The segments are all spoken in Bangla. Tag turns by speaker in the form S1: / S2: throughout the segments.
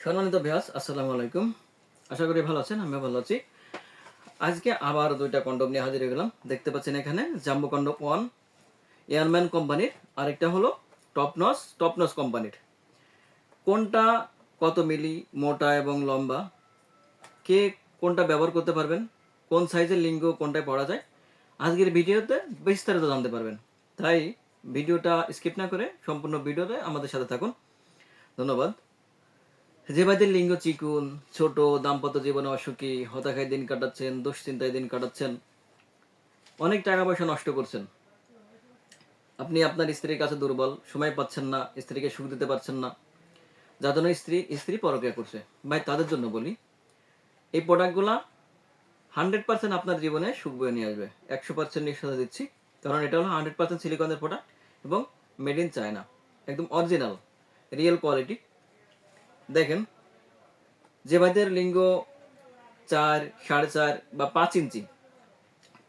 S1: সম্মানিত ভিউয়ার্স, আসসালামু আলাইকুম। আশা করি ভালো আছেন, আমিও ভালো আছি। আজকে আবার দুইটা কন্ডম নিয়ে হাজির হয়ে গেলাম। দেখতে পাচ্ছেন এখানে জাম্বো কন্ডম 1 এয়ারম্যান কোম্পানির, আরেকটা হলো টপনস কোম্পানির। কোনটা কত মিলি মোটা এবং লম্বা, কে কোনটা ব্যবহার করতে পারবেন, কোন সাইজের লিঙ্গ কোনটায় পড়া যায়, আজকের ভিডিওতে বিস্তারিত জানতে পারবেন। তাই ভিডিওটা স্কিপ না করে সম্পূর্ণ ভিডিওতে আমাদের সাথে থাকুন। ধন্যবাদ। যে ভাইদের লিঙ্গ চিকুন, ছোট, দাম্পত্য জীবনে অসুখী, হতাশায় দিন কাটাচ্ছেন, দুশ্চিন্তায় দিন কাটাচ্ছেন, অনেক টাকা পয়সা নষ্ট করছেন, আপনি আপনার স্ত্রীর কাছে দুর্বল, সময় পাচ্ছেন না, স্ত্রীকে সুখ দিতে পারছেন না, যার জন্য স্ত্রী পরক্রিয়া করছে, ভাই তাদের জন্য বলি এই প্রোডাক্টগুলা 100% আপনার জীবনে সুখ বয়ে নিয়ে আসবে। 100% নিশ্চয়তা দিচ্ছি, কারণ এটা হলো 100% সিলিকনের প্রোডাক্ট এবং মেড ইন চায়না, একদম অরিজিনাল রিয়েল কোয়ালিটি। দেখেন, যে ভাইদের লিঙ্গ 4, 4.5 বা 5 ইঞ্চি,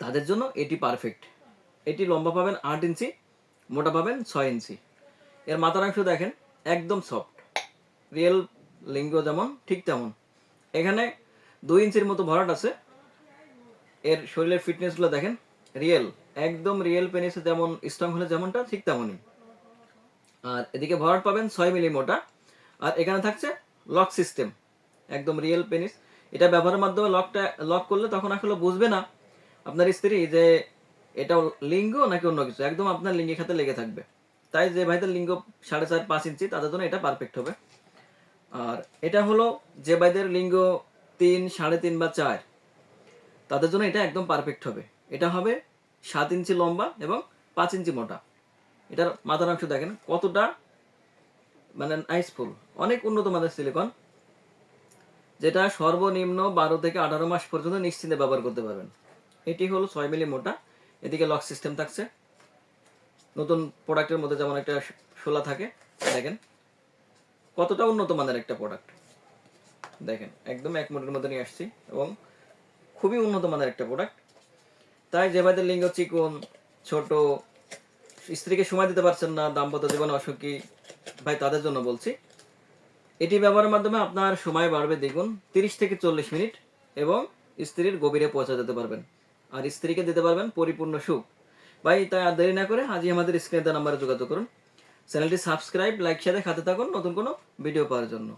S1: তাদের জন্য এটি পারফেক্ট। এটি লম্বা পাবেন 8 ইঞ্চি, মোটা পাবেন 6 ইঞ্চি। এর মাথার অংশ দেখেন, একদম সফট, রিয়েল লিঙ্গ যেমন ঠিক তেমন। এখানে 2 ইঞ্চির মতো ভরাট আছে। এর শরীরের ফিটনেসগুলো দেখেন, রিয়েল, একদম রিয়েল পেনিসে যেমন স্ট্রং হলে যেমনটা ঠিক তেমনই। আর এদিকে ভরাট পাবেন 6 মিলি মোটা। আর এখানে থাকছে লক সিস্টেম, একদম রিয়েল পেনিস। এটা ব্যবহারের মাধ্যমে লক করলে তখন আসলে বুঝবে না আপনার স্ত্রী যে এটা লিঙ্গ নাকি অন্য কিছু, একদম আপনার লিঙ্গের সাথে লেগে থাকবে। তাই যে ভাইদের লিঙ্গ 4.5, 5 ইঞ্চি, তাদের জন্য এটা পারফেক্ট হবে। আর এটা হলো যে ভাইদের লিঙ্গ 3, 3.5 বা 4, তাদের জন্য এটা একদম পারফেক্ট হবে। এটা হবে 7 ইঞ্চি লম্বা এবং 5 ইঞ্চি মোটা। এটার মাথার অংশ দেখেন কতটা মানে নাইসফুল, অনেক উন্নত মানের সিলিকন, যেটা সর্বনিম্ন 12 থেকে 18 মাস পর্যন্ত নিশ্চিন্তে ব্যবহার করতে পারবেন। এটি হলো 6 মিলি মোটা। এদিকে লক সিস্টেম থাকছে, নতুন প্রোডাক্টের মধ্যে যেমন একটা শোলা থাকে। দেখেন কতটা উন্নত মানের একটা প্রোডাক্ট, দেখেন একদম এক মুঠের মধ্যে নিয়ে আসছি এবং খুবই উন্নত মানের একটা প্রোডাক্ট। তাই যে ভাইদের লিঙ্গ চিকন, ছোট, স্ত্রীকে সময় দিতে পারছেন না, দাম্পত্য জীবনে অসুখী, ভাই তাদের জন্য বলছি। এটি ব্যবহারের মাধ্যমে আপনার সময় বাড়বে দ্বিগুণ, 30 থেকে 40 মিনিট, এবং স্ত্রীর গভীরে পৌঁছা যেতে পারবেন, আর স্ত্রীকে দিতে পারবেন পরিপূর্ণ সুখ। ভাই তাই আর দেরি না করে আজই আমাদের স্ক্রিনে দেওয়া নাম্বারে যোগাযোগ করুন। চ্যানেলটি সাবস্ক্রাইব, লাইক, শেয়ারে খাতে থাকুন নতুন কোনো ভিডিও পাওয়ার জন্য।